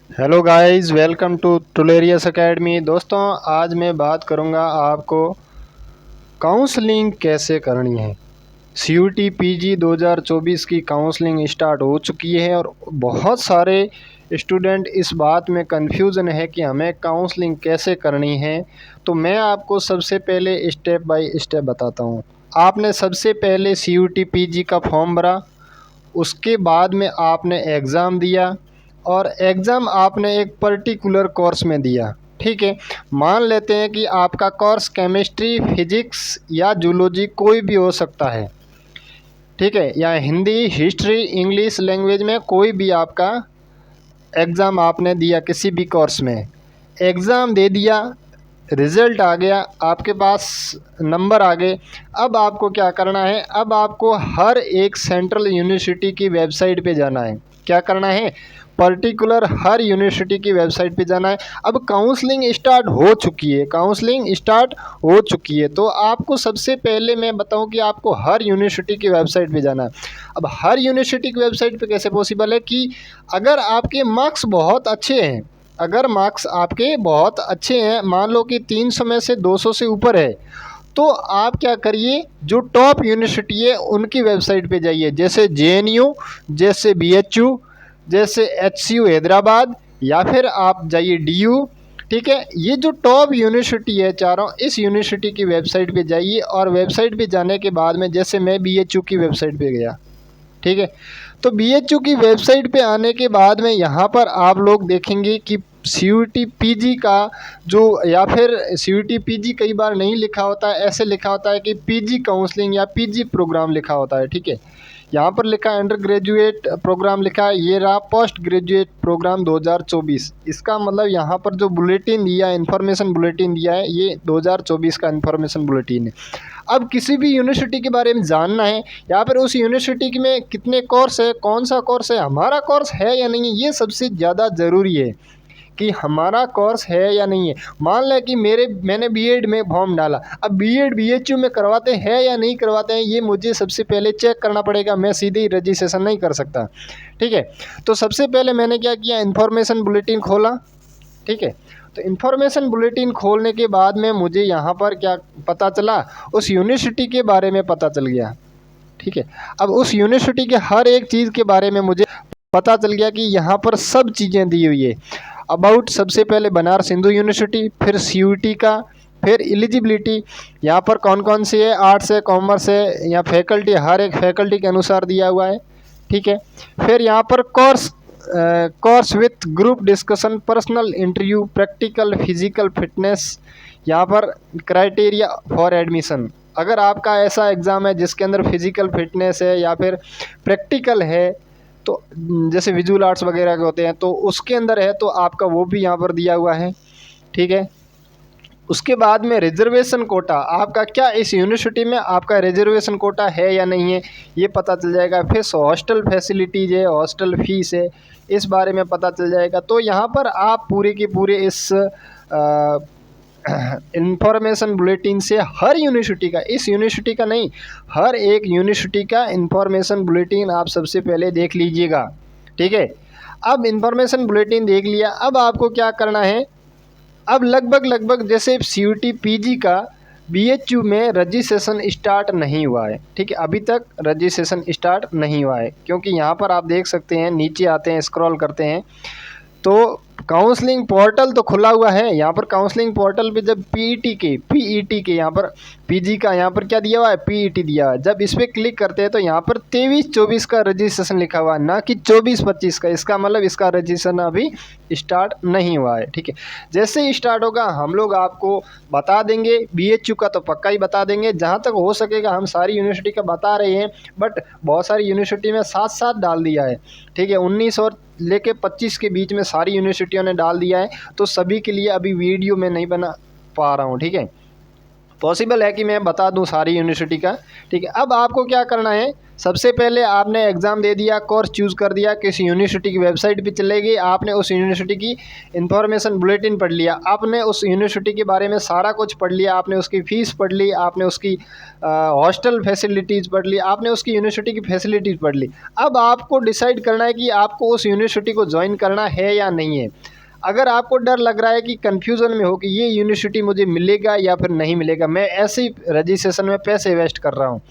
Hello guys, welcome to टुलेरियस academy. दोस्तों, आज मैं बात करूंगा आपको काउंसलिंग कैसे करनी है। सीयूटी पीजी 2024 की काउंसलिंग स्टार्ट हो चुकी है और बहुत सारे स्टूडेंट इस बात में कंफ्यूजन है कि हमें काउंसलिंग कैसे करनी है। तो मैं आपको सबसे पहले स्टेप बाय स्टेप बताता हूं। आपने सबसे पहले सीयूटी पीजी का फॉर्म भरा, उसके बाद में आपने एग्ज़ाम दिया और एग्ज़ाम आपने एक पर्टिकुलर कोर्स में दिया। ठीक है, मान लेते हैं कि आपका कोर्स केमिस्ट्री, फिजिक्स या जूलॉजी कोई भी हो सकता है। ठीक है, या हिंदी, हिस्ट्री, इंग्लिश लैंग्वेज में कोई भी आपका एग्ज़ाम आपने दिया किसी भी कोर्स में। एग्ज़ाम दे दिया, रिज़ल्ट आ गया, आपके पास नंबर आ गए। अब आपको क्या करना है, अब आपको हर एक सेंट्रल यूनिवर्सिटी की वेबसाइट पे जाना है। क्या करना है, पर्टिकुलर हर यूनिवर्सिटी की वेबसाइट पे जाना है। अब काउंसलिंग स्टार्ट हो चुकी है, काउंसलिंग स्टार्ट हो चुकी है, तो आपको सबसे पहले मैं बताऊं कि आपको हर यूनिवर्सिटी की वेबसाइट पे जाना है। अब हर यूनिवर्सिटी की वेबसाइट पे कैसे पॉसिबल है कि अगर आपके मार्क्स बहुत अच्छे हैं, अगर मार्क्स आपके बहुत अच्छे हैं, मान लो कि 300 में से 200 से ऊपर है, तो आप क्या करिए, जो टॉप यूनिवर्सिटी है उनकी वेबसाइट पे जाइए। जैसे जेएनयू, जैसे बीएचयू, जैसे एचसीयू हैदराबाद, या फिर आप जाइए डीयू। ठीक है, ये जो टॉप यूनिवर्सिटी है चारों, इस यूनिवर्सिटी की वेबसाइट पे जाइए और वेबसाइट पे जाने के बाद में जैसे मैं बीएचयू की वेबसाइट पे गया। ठीक है, तो बीएचयू की वेबसाइट पे आने के बाद में यहाँ पर आप लोग देखेंगे कि सीयूटी पीजी का जो, या फिर सीयूटी पीजी कई बार नहीं लिखा होता है, ऐसे लिखा होता है कि पीजी काउंसलिंग या पीजी प्रोग्राम लिखा होता है। ठीक है, यहाँ पर लिखा है अंडर ग्रेजुएट प्रोग्राम लिखा है, ये रहा पोस्ट ग्रेजुएट प्रोग्राम 2024। इसका मतलब यहाँ पर जो बुलेटिन दिया है, इन्फॉर्मेशन बुलेटिन दिया है, ये 2024 का इन्फॉर्मेशन बुलेटिन है। अब किसी भी यूनिवर्सिटी के बारे में जानना है, या फिर उस यूनिवर्सिटी में कितने कोर्स है, कौन सा कोर्स है, हमारा कोर्स है या नहीं है, ये सबसे ज़्यादा ज़रूरी है कि हमारा कोर्स है या नहीं है। मान लें कि मैंने बीएड में फॉर्म डाला, अब बीएड बीएचयू में करवाते हैं या नहीं करवाते हैं, ये मुझे सबसे पहले चेक करना पड़ेगा। मैं सीधे ही रजिस्ट्रेशन नहीं कर सकता। ठीक है, तो सबसे पहले मैंने क्या किया, इन्फॉर्मेशन बुलेटिन खोला। ठीक है, तो इन्फॉर्मेशन बुलेटिन खोलने के बाद में मुझे यहाँ पर क्या पता चला, उस यूनिवर्सिटी के बारे में पता चल गया। ठीक है, अब उस यूनिवर्सिटी के हर एक चीज़ के बारे में मुझे पता चल गया कि यहाँ पर सब चीज़ें दी हुई है। अबाउट सबसे पहले बनारस हिंदू यूनिवर्सिटी, फिर सीयूटी का, फिर एलिजिबिलिटी, यहाँ पर कौन कौन सी है, आर्ट्स है, कॉमर्स है, या फैकल्टी, हर एक फैकल्टी के अनुसार दिया हुआ है। ठीक है, फिर यहाँ पर course with group discussion, personal interview, practical, physical fitness, यहाँ पर क्राइटेरिया फॉर एडमिशन। अगर आपका ऐसा एग्ज़ाम है जिसके अंदर फिजिकल फिटनेस है या फिर प्रैक्टिकल है, तो जैसे विजुअल आर्ट्स वगैरह के होते हैं, तो उसके अंदर है तो आपका वो भी यहाँ पर दिया हुआ है। ठीक है, उसके बाद में रिजर्वेशन कोटा, आपका क्या इस यूनिवर्सिटी में आपका रिजर्वेशन कोटा है या नहीं है, ये पता चल जाएगा। फिर हॉस्टल फैसिलिटीज़ है, हॉस्टल फीस है, इस बारे में पता चल जाएगा। तो यहाँ पर आप पूरे के पूरे इस इंफॉर्मेशन बुलेटिन से हर यूनिवर्सिटी का, इस यूनिवर्सिटी का नहीं, हर एक यूनिवर्सिटी का इंफॉर्मेशन बुलेटिन आप सबसे पहले देख लीजिएगा। ठीक है, अब इंफॉर्मेशन बुलेटिन देख लिया, अब आपको क्या करना है, अब लगभग जैसे सीयूटी पीजी का बीएचयू में रजिस्ट्रेशन स्टार्ट नहीं हुआ है। ठीक है, अभी तक रजिस्ट्रेशन स्टार्ट नहीं हुआ है, क्योंकि यहाँ पर आप देख सकते हैं, नीचे आते हैं, स्क्रॉल करते हैं तो काउंसलिंग पोर्टल तो खुला हुआ है। यहाँ पर काउंसलिंग पोर्टल पे जब पीईटी के यहाँ पर पीजी का यहाँ पर क्या दिया हुआ है, पीईटी दिया हुआ है, जब इस पर क्लिक करते हैं तो यहाँ पर 23-24 का रजिस्ट्रेशन लिखा हुआ है, ना कि 24-25 का। इसका मतलब इसका रजिस्ट्रेशन अभी स्टार्ट नहीं हुआ है। ठीक है, जैसे ही स्टार्ट होगा हम लोग आपको बता देंगे। बीएचयू का तो पक्का ही बता देंगे, जहाँ तक हो सकेगा हम सारी यूनिवर्सिटी का बता रहे हैं, बट बहुत सारी यूनिवर्सिटी में साथ साथ डाल दिया है। ठीक है, 19 और लेके 25 के बीच में सारी यूनिवर्सिटियों ने डाल दिया है, तो सभी के लिए अभी वीडियो में नहीं बना पा रहा हूँ। ठीक है, पॉसिबल है कि मैं बता दूं सारी यूनिवर्सिटी का, ठीक है। अब आपको क्या करना है, सबसे पहले आपने एग्ज़ाम दे दिया, कोर्स चूज़ कर दिया, किसी यूनिवर्सिटी की वेबसाइट पे चले गए, आपने उस यूनिवर्सिटी की इन्फॉर्मेशन बुलेटिन पढ़ लिया, आपने उस यूनिवर्सिटी के बारे में सारा कुछ पढ़ लिया, आपने उसकी फ़ीस पढ़ ली, आपने उसकी हॉस्टल फैसिलिटीज़ पढ़ ली, आपने उसकी यूनिवर्सिटी की फैसिलिटीज़ पढ़ ली। अब आपको डिसाइड करना है कि आपको उस यूनिवर्सिटी को ज्वाइन करना है या नहीं है। अगर आपको डर लग रहा है कि कन्फ्यूज़न में हो कि ये यूनिवर्सिटी मुझे मिलेगा या फिर नहीं मिलेगा, मैं ऐसे ही रजिस्ट्रेशन में पैसे वेस्ट कर रहा हूँ,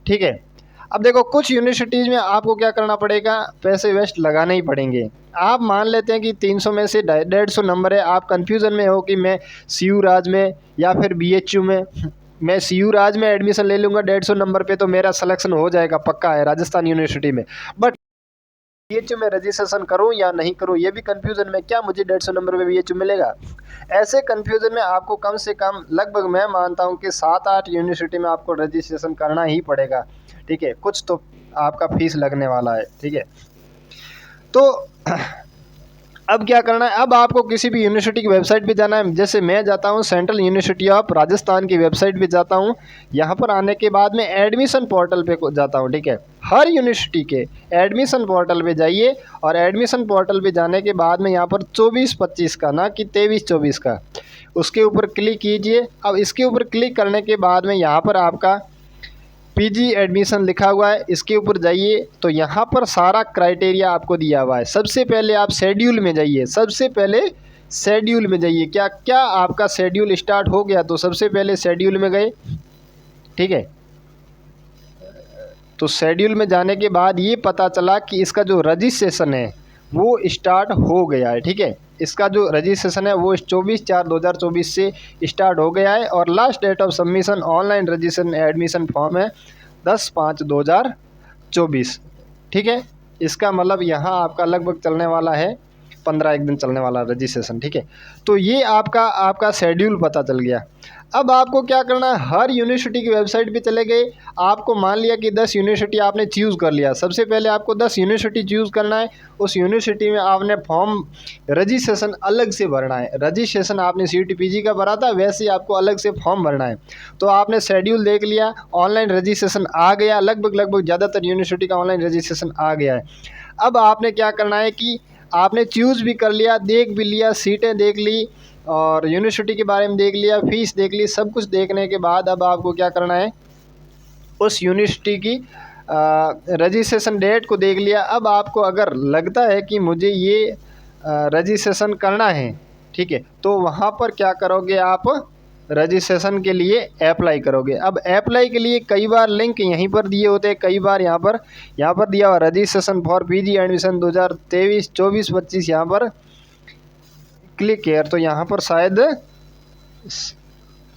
ठीक है। अब देखो कुछ यूनिवर्सिटीज़ में आपको क्या करना पड़ेगा, पैसे वेस्ट लगाने ही पड़ेंगे। आप मान लेते हैं कि 300 में से 150 नंबर है, आप कन्फ्यूज़न में हो कि मैं CU राज में या फिर BHU में, मैं CU राज में एडमिशन ले लूँगा 150 नंबर पे तो मेरा सिलेक्शन हो जाएगा, पक्का है राजस्थान यूनिवर्सिटी में। बट BHU में रजिस्ट्रेशन करूं या नहीं करूं, ये भी कन्फ्यूज़न में, क्या मुझे 150 नंबर पे BHU मिलेगा। ऐसे कन्फ्यूज़न में आपको कम से कम लगभग मैं मानता हूं कि 7-8 यूनिवर्सिटी में आपको रजिस्ट्रेशन करना ही पड़ेगा, ठीक है। कुछ तो आपका फीस लगने वाला है, ठीक है। तो अब क्या करना है, अब आपको किसी भी यूनिवर्सिटी की वेबसाइट पे जाना है। जैसे मैं जाता हूँ सेंट्रल यूनिवर्सिटी ऑफ राजस्थान की वेबसाइट पे जाता हूँ। यहाँ पर आने के बाद में एडमिशन पोर्टल पे जाता हूँ, ठीक है। हर यूनिवर्सिटी के एडमिशन पोर्टल पे जाइए और एडमिशन पोर्टल पे जाने के बाद में यहाँ पर 24-25 का, ना कि 23-24 का, उसके ऊपर क्लिक कीजिए। अब इसके ऊपर क्लिक करने के बाद में यहाँ पर आपका PG एडमिशन लिखा हुआ है, इसके ऊपर जाइए तो यहाँ पर सारा क्राइटेरिया आपको दिया हुआ है। सबसे पहले आप शेड्यूल में जाइए, सबसे पहले शेड्यूल में जाइए। क्या क्या आपका शेड्यूल स्टार्ट हो गया, तो सबसे पहले शेड्यूल में गए, ठीक है। तो शेड्यूल में जाने के बाद ये पता चला कि इसका जो रजिस्ट्रेशन है वो स्टार्ट हो गया है, ठीक है। इसका जो रजिस्ट्रेशन है वो 24/4/2024 से स्टार्ट हो गया है और last date of submission online registration admission form है 10/5/2024, ठीक है। इसका मतलब यहाँ आपका लगभग चलने वाला है 15 दिन चलने वाला रजिस्ट्रेशन, ठीक है। तो ये आपका शेड्यूल पता चल गया। अब आपको क्या करना है, हर यूनिवर्सिटी की वेबसाइट पे चले गए, आपको मान लिया कि 10 यूनिवर्सिटी आपने चूज़ कर लिया। सबसे पहले आपको 10 यूनिवर्सिटी चूज़ करना है, उस यूनिवर्सिटी में आपने फॉर्म रजिस्ट्रेशन अलग से भरना है। रजिस्ट्रेशन आपने CUT PG का भरा था, वैसे ही आपको अलग से फॉर्म भरना है। तो आपने शेड्यूल देख लिया, ऑनलाइन रजिस्ट्रेशन आ गया, लगभग ज़्यादातर यूनिवर्सिटी का ऑनलाइन रजिस्ट्रेशन आ गया है। अब आपने क्या करना है कि आपने चूज़ भी कर लिया, देख भी लिया, सीटें देख ली और यूनिवर्सिटी के बारे में देख लिया, फ़ीस देख ली, सब कुछ देखने के बाद अब आपको क्या करना है, उस यूनिवर्सिटी की रजिस्ट्रेशन डेट को देख लिया। अब आपको अगर लगता है कि मुझे ये रजिस्ट्रेशन करना है, ठीक है, तो वहाँ पर क्या करोगे, आप रजिस्ट्रेशन के लिए अप्लाई करोगे। अब अप्लाई के लिए कई बार लिंक यहीं पर दिए होते हैं, कई बार यहाँ पर दिया हुआ रजिस्ट्रेशन फॉर PG एडमिशन 2023-24-25 यहाँ पर क्लिक किया तो यहाँ पर शायद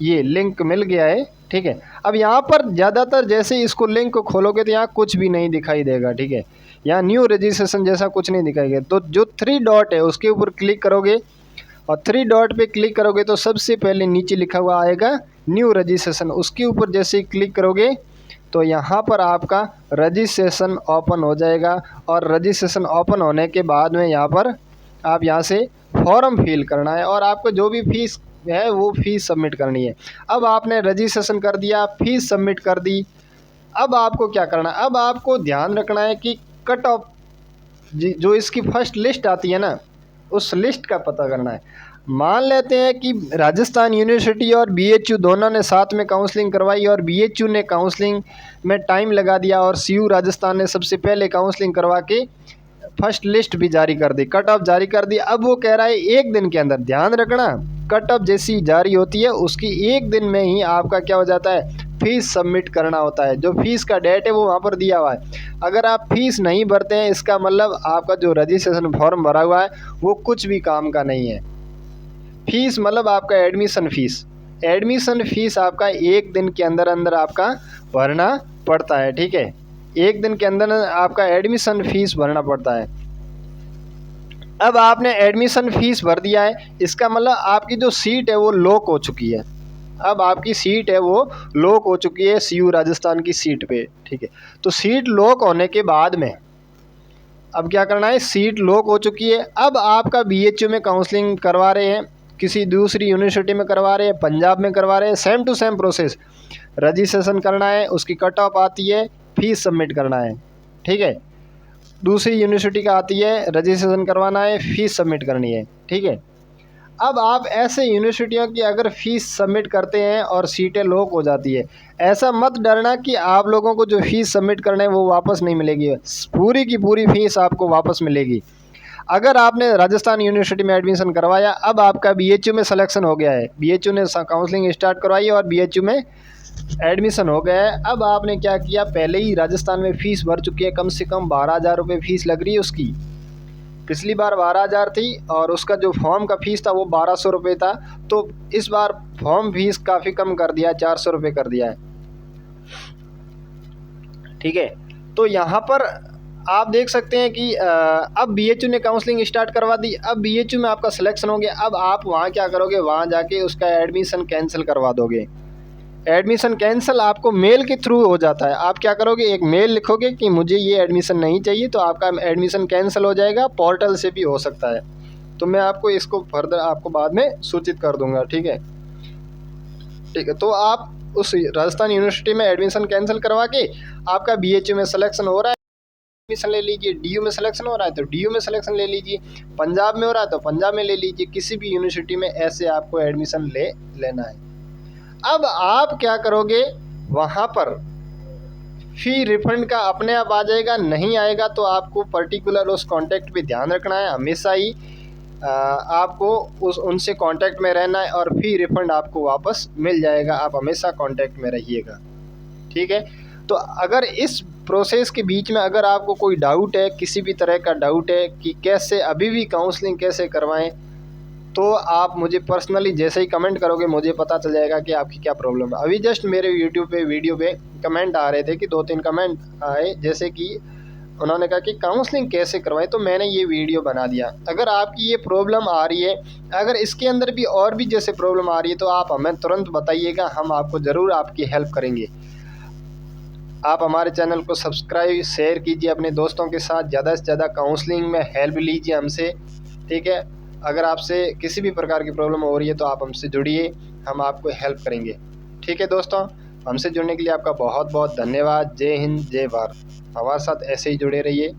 ये लिंक मिल गया है, ठीक है। अब यहाँ पर ज़्यादातर जैसे इसको लिंक को खोलोगे तो यहाँ कुछ भी नहीं दिखाई देगा, ठीक है। यहाँ न्यू रजिस्ट्रेशन जैसा कुछ नहीं दिखाएगा। तो जो 3 डॉट है उसके ऊपर क्लिक करोगे और 3 डॉट पे क्लिक करोगे तो सबसे पहले नीचे लिखा हुआ आएगा न्यू रजिस्ट्रेशन। उसके ऊपर जैसे ही क्लिक करोगे तो यहाँ पर आपका रजिस्ट्रेशन ओपन हो जाएगा और रजिस्ट्रेशन ओपन होने के बाद में यहाँ पर आप यहाँ से फॉर्म फिल करना है और आपको जो भी फीस है वो फीस सबमिट करनी है। अब आपने रजिस्ट्रेशन कर दिया, फीस सबमिट कर दी। अब आपको क्या करना है, अब आपको ध्यान रखना है कि कट ऑफ जो इसकी फर्स्ट लिस्ट आती है ना, उस लिस्ट का पता करना है। मान लेते हैं कि राजस्थान यूनिवर्सिटी और BHU दोनों ने साथ में काउंसलिंग करवाई और BHU ने काउंसलिंग में टाइम लगा दिया और CU राजस्थान ने सबसे पहले काउंसलिंग करवा के फर्स्ट लिस्ट भी जारी कर दी, कट ऑफ जारी कर दी। अब वो कह रहा है 1 दिन के अंदर, ध्यान रखना, कट ऑफ जैसी जारी होती है उसकी 1 दिन में ही आपका क्या हो जाता है, फ़ीस सबमिट करना होता है। जो फ़ीस का डेट है वो वहाँ पर दिया हुआ है। अगर आप फ़ीस नहीं भरते हैं इसका मतलब आपका जो रजिस्ट्रेशन फॉर्म भरा हुआ है वो कुछ भी काम का नहीं है। फ़ीस मतलब आपका एडमिशन फ़ीस आपका 1 दिन के अंदर अंदर आपका भरना पड़ता है, ठीक है। 1 दिन के अंदर आपका एडमिशन फ़ीस भरना पड़ता है। अब आपने एडमिशन फ़ीस भर दिया है, इसका मतलब आपकी जो सीट है वो लॉक हो चुकी है। अब आपकी सीट है वो लॉक हो चुकी है CU राजस्थान की सीट पे, ठीक है। तो सीट लॉक होने के बाद में अब क्या करना है, सीट लॉक हो चुकी है। अब आपका BHU में काउंसलिंग करवा रहे हैं, किसी दूसरी यूनिवर्सिटी में करवा रहे हैं, पंजाब में करवा रहे हैं, same to same process. Registration करना है, उसकी कट ऑफ आती है, फीस सबमिट करना है, ठीक है। दूसरी यूनिवर्सिटी का आती है, रजिस्ट्रेशन करवाना है, फ़ीस सबमिट करनी है, ठीक है। अब आप ऐसे यूनिवर्सिटियों की अगर फ़ीस सबमिट करते हैं और सीटें लॉक हो जाती है, ऐसा मत डरना कि आप लोगों को जो फ़ीस सबमिट करना है वो वापस नहीं मिलेगी, पूरी की पूरी फ़ीस आपको वापस मिलेगी। अगर आपने राजस्थान यूनिवर्सिटी में एडमिशन करवाया, अब आपका BHU में सिलेक्शन हो गया है, BHU ने काउंसलिंग स्टार्ट करवाई और BHU में एडमिशन हो गया है। अब आपने क्या किया, पहले ही राजस्थान में फ़ीस भर चुकी है, कम से कम 12,000 रुपये फ़ीस लग रही है उसकी। पिछली बार 12,000 थी और उसका जो फॉर्म का फ़ीस था वो 1,200 रुपये था। तो इस बार फॉर्म फीस काफ़ी कम कर दिया है, 400 रुपये कर दिया है, ठीक है। तो यहाँ पर आप देख सकते हैं कि अब BHU ने काउंसलिंग स्टार्ट करवा दी। अब BHU में आपका सिलेक्शन हो गया। अब आप वहाँ क्या करोगे, वहाँ जाके उसका एडमिशन कैंसिल करवा दोगे। एडमिशन कैंसिल आपको मेल के थ्रू हो जाता है। आप क्या करोगे, एक मेल लिखोगे कि मुझे ये एडमिशन नहीं चाहिए, तो आपका एडमिशन कैंसिल हो जाएगा। पोर्टल से भी हो सकता है, तो मैं आपको इसको फर्दर आपको बाद में सूचित कर दूंगा, ठीक है। ठीक है, तो आप उस राजस्थान यूनिवर्सिटी में एडमिशन कैंसिल करवा के आपका BHU में सिलेक्शन हो रहा है, एडमिशन ले लीजिए। DU में सिलेक्शन हो रहा है तो DU में सिलेक्शन ले लीजिए। पंजाब में हो रहा है तो पंजाब में ले लीजिए। किसी भी यूनिवर्सिटी में ऐसे आपको एडमिशन लेना है। अब आप क्या करोगे, वहाँ पर फ़ी रिफंड का अपने आप आ जाएगा, नहीं आएगा तो आपको पर्टिकुलर उस कांटेक्ट पे ध्यान रखना है। हमेशा ही आपको उनसे कांटेक्ट में रहना है और फ़ी रिफंड आपको वापस मिल जाएगा। आप हमेशा कांटेक्ट में रहिएगा, ठीक है। तो अगर इस प्रोसेस के बीच में अगर आपको कोई डाउट है, किसी भी तरह का डाउट है कि कैसे अभी भी काउंसलिंग कैसे करवाएं, तो आप मुझे पर्सनली जैसे ही कमेंट करोगे मुझे पता चल जाएगा कि आपकी क्या प्रॉब्लम है। अभी जस्ट मेरे यूट्यूब पे वीडियो पे कमेंट आ रहे थे कि 2-3 कमेंट आए, जैसे कि उन्होंने कहा कि काउंसलिंग कैसे करवाएं, तो मैंने ये वीडियो बना दिया। अगर आपकी ये प्रॉब्लम आ रही है, अगर इसके अंदर भी और भी जैसे प्रॉब्लम आ रही है, तो आप हमें तुरंत बताइएगा, हम आपको ज़रूर आपकी हेल्प करेंगे। आप हमारे चैनल को सब्सक्राइब शेयर कीजिए अपने दोस्तों के साथ, ज़्यादा से ज़्यादा काउंसलिंग में हेल्प लीजिए हमसे, ठीक है। अगर आपसे किसी भी प्रकार की प्रॉब्लम हो रही है तो आप हमसे जुड़िए, हम आपको हेल्प करेंगे, ठीक है दोस्तों। हमसे जुड़ने के लिए आपका बहुत बहुत धन्यवाद। जय हिंद, जय भारत। हमारे साथ ऐसे ही जुड़े रहिए।